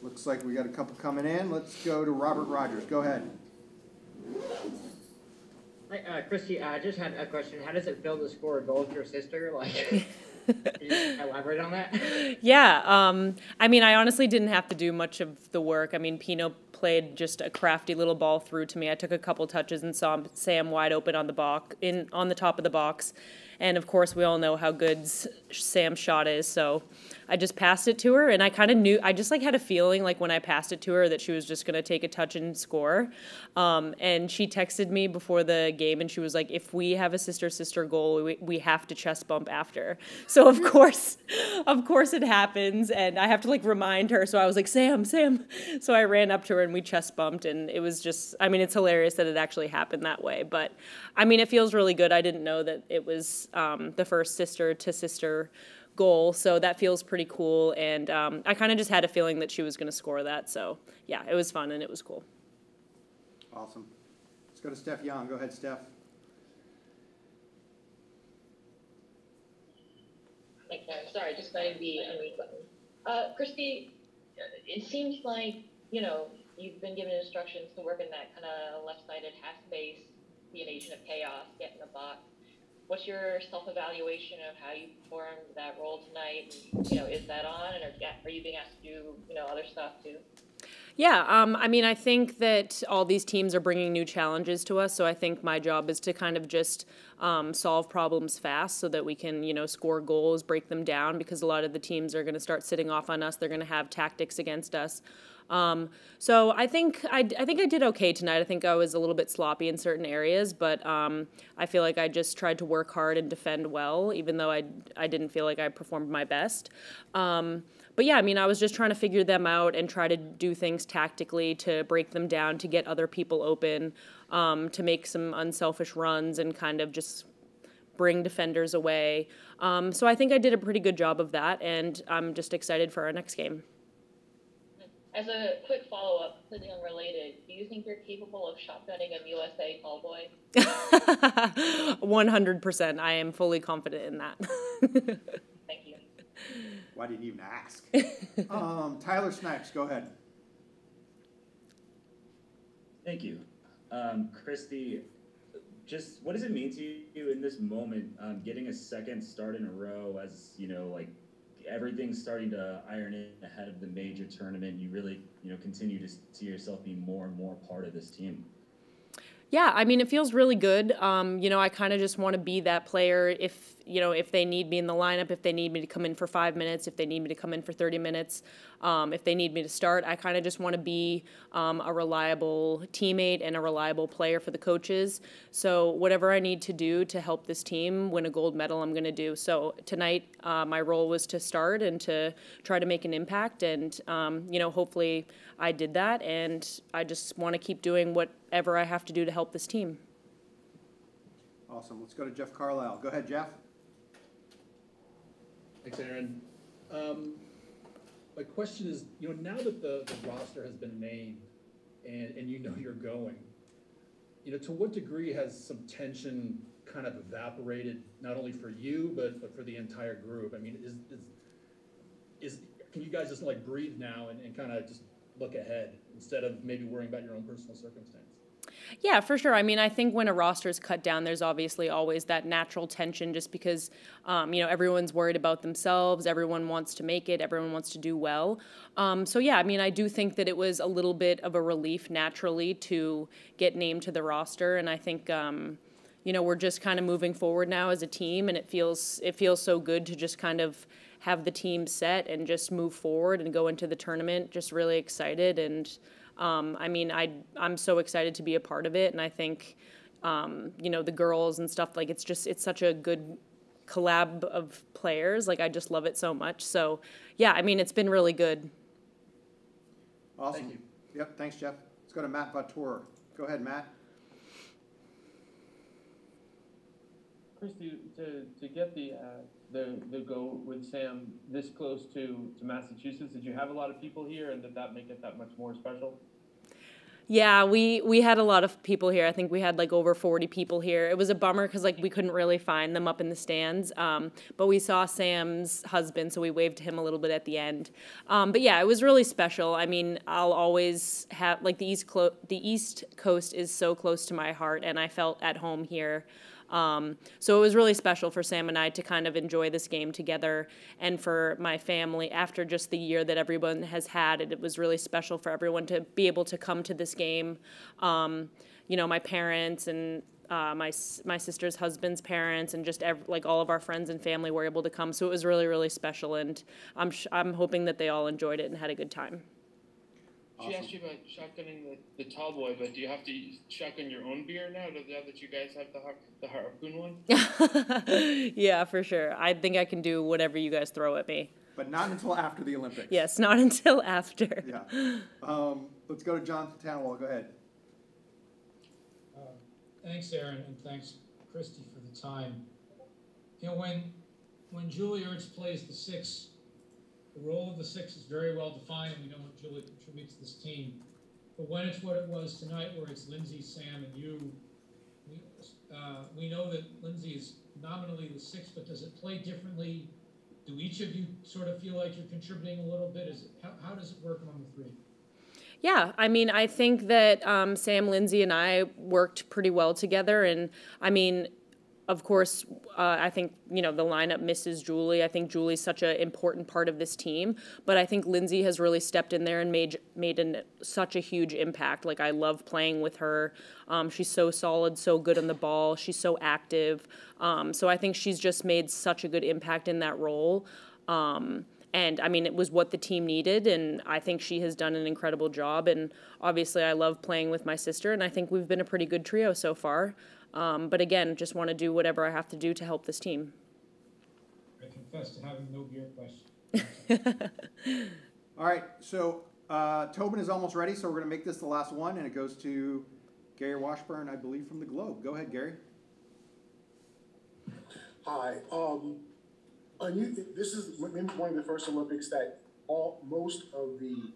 Looks like we got a couple coming in. Let's go to Robert Rogers. Go ahead. Hi, Kristie, I just had a question. How does it feel to score a goal with your sister? Like, can you elaborate on that? Yeah, I mean, I honestly didn't have to do much of the work. I mean, Pino played just a crafty little ball through to me. I took a couple touches and saw Sam wide open on the top of the box. And of course, we all know how good Sam's shot is. So I just passed it to her, and I kind of knew. I just like had a feeling like when I passed it to her that she was just gonna take a touch and score. And she texted me before the game, and she was like, "If we have a sister goal, we have to chest bump after." So of course it happens, and I have to like remind her. So I was like, "Sam." So I ran up to her and we chest bumped, and it was just. I mean, it's hilarious that it actually happened that way, but I mean, it feels really good. I didn't know that it was the first sister-to-sister goal, so that feels pretty cool, and I kind of just had a feeling that she was going to score that, so yeah, it was fun and it was cool. Awesome. Let's go to Steph Young. Go ahead, Steph. Thanks, sorry, just finding the unmute button. Kristie, it seems like, you know, you've been given instructions to work in that kind of left-sided half space, be an agent of chaos, get in the box. What's your self-evaluation of how you performed that role tonight? And, you know, is that on, and are you being asked to do, you know, other stuff too? Yeah, I mean, I think that all these teams are bringing new challenges to us, so I think my job is to kind of just solve problems fast so that we can, you know, score goals, break them down, because a lot of the teams are going to start sitting off on us. They're going to have tactics against us. So I think I did okay tonight. I think I was a little bit sloppy in certain areas, but I feel like I just tried to work hard and defend well, even though I didn't feel like I performed my best. But yeah, I mean, I was just trying to figure them out and try to do things tactically to break them down, to get other people open, to make some unselfish runs and kind of just bring defenders away. So I think I did a pretty good job of that, and I'm just excited for our next game. As a quick follow-up, completely unrelated, do you think you're capable of shotgunning a USA tall boy? 100%. I am fully confident in that. Thank you. Why didn't you even ask? Tyler Snipes, go ahead. Thank you. Kristie, just what does it mean to you in this moment, getting a second start in a row as, you know, like everything's starting to iron in ahead of the major tournament? You really, you know, continue to see yourself being more and more part of this team. Yeah, I mean, it feels really good. You know, I kind of just want to be that player if, you know, if they need me in the lineup, if they need me to come in for 5 minutes, if they need me to come in for 30 minutes, if they need me to start. I kind of just want to be a reliable teammate and a reliable player for the coaches. So whatever I need to do to help this team win a gold medal, I'm going to do. So tonight, my role was to start and to try to make an impact. And, you know, hopefully I did that. And I just want to keep doing whatever I have to do to help this team. Awesome. Let's go to Jeff Carlisle. Go ahead, Jeff. Thanks, Aaron. My question is, you know, now that the roster has been named and you know you're going, you know, to what degree has some tension kind of evaporated, not only for you, but for the entire group? I mean, can you guys just like breathe now and kind of just look ahead instead of maybe worrying about your own personal circumstance? Yeah, for sure. I mean, I think when a roster is cut down, there's obviously always that natural tension just because, you know, everyone's worried about themselves. Everyone wants to make it. Everyone wants to do well. So, yeah, I mean, I do think that it was a little bit of a relief naturally to get named to the roster. And I think, you know, we're just kind of moving forward now as a team. And it feels so good to just kind of have the team set and just move forward and go into the tournament just really excited. And I mean, I'm so excited to be a part of it, and I think, you know, the girls and stuff, like, it's such a good collab of players. Like, I just love it so much. So, yeah, I mean, it's been really good. Awesome. Thank you. Yep, thanks, Jeff. Let's go to Matt Vautour. Go ahead, Matt. Kristie, to get the go with Sam this close to Massachusetts, did you have a lot of people here, and did that make it that much more special? Yeah, we had a lot of people here. I think we had like over 40 people here. It was a bummer because like we couldn't really find them up in the stands. But we saw Sam's husband, so we waved to him a little bit at the end. But yeah, it was really special. I mean, I'll always have like the East Coast is so close to my heart, and I felt at home here. So it was really special for Sam and I to kind of enjoy this game together, and for my family, after just the year that everyone has had, it was really special for everyone to be able to come to this game. You know, my parents and my sister's husband's parents and just like all of our friends and family were able to come. So it was really, really special, and I'm hoping that they all enjoyed it and had a good time. She asked you about shotgunning the tall boy, but do you have to shotgun your own beer now that you guys have the harpoon one? Yeah, for sure. I think I can do whatever you guys throw at me. But not until after the Olympics. Yes, not until after. Yeah. Let's go to Jonathan Tanwell. Go ahead. Thanks, Aaron, and thanks, Kristie, for the time. You know, when Julie Ertz plays the six, the role of the six is very well defined, and we know what Julie contributes to this team. But when it's what it was tonight, where it's Lindsay, Sam, and you, we know that Lindsay is nominally the six, but does it play differently? Do each of you sort of feel like you're contributing a little bit? How does it work among the three? Yeah, I mean, I think that Sam, Lindsay, and I worked pretty well together, and I mean, of course, I think, you know, the lineup misses Julie. I think Julie's such an important part of this team, but I think Lindsay has really stepped in there and made such a huge impact. Like, I love playing with her. She's so solid, so good on the ball. She's so active. So I think she's just made such a good impact in that role. And, I mean, it was what the team needed, and I think she has done an incredible job. And obviously, I love playing with my sister, and I think we've been a pretty good trio so far. But again, just want to do whatever I have to do to help this team. I confess to having no beer question. All right, so Tobin is almost ready, so we're going to make this the last one, and it goes to Gary Washburn, I believe, from the Globe. Go ahead, Gary. Hi. This is maybe one of the first Olympics that most of the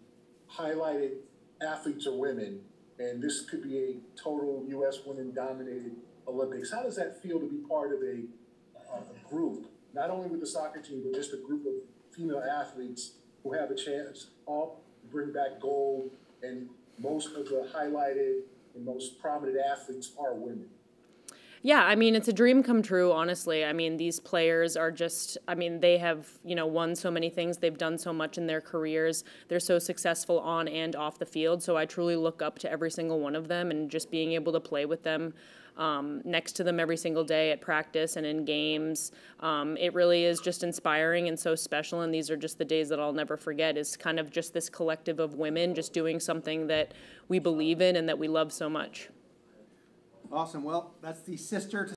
highlighted athletes are women, and this could be a total U.S. women-dominated Olympics. How does that feel to be part of a group, not only with the soccer team, but just a group of female athletes who have a chance all to bring back gold, and most of the highlighted and most prominent athletes are women? Yeah, I mean, it's a dream come true, honestly. I mean, these players are just, I mean, they have, you know, won so many things. They've done so much in their careers. They're so successful on and off the field. So I truly look up to every single one of them, and just being able to play with them next to them every single day at practice and in games. It really is just inspiring and so special. And these are just the days that I'll never forget, is kind of just this collective of women just doing something that we believe in and that we love so much. Awesome. Well, that's the sister to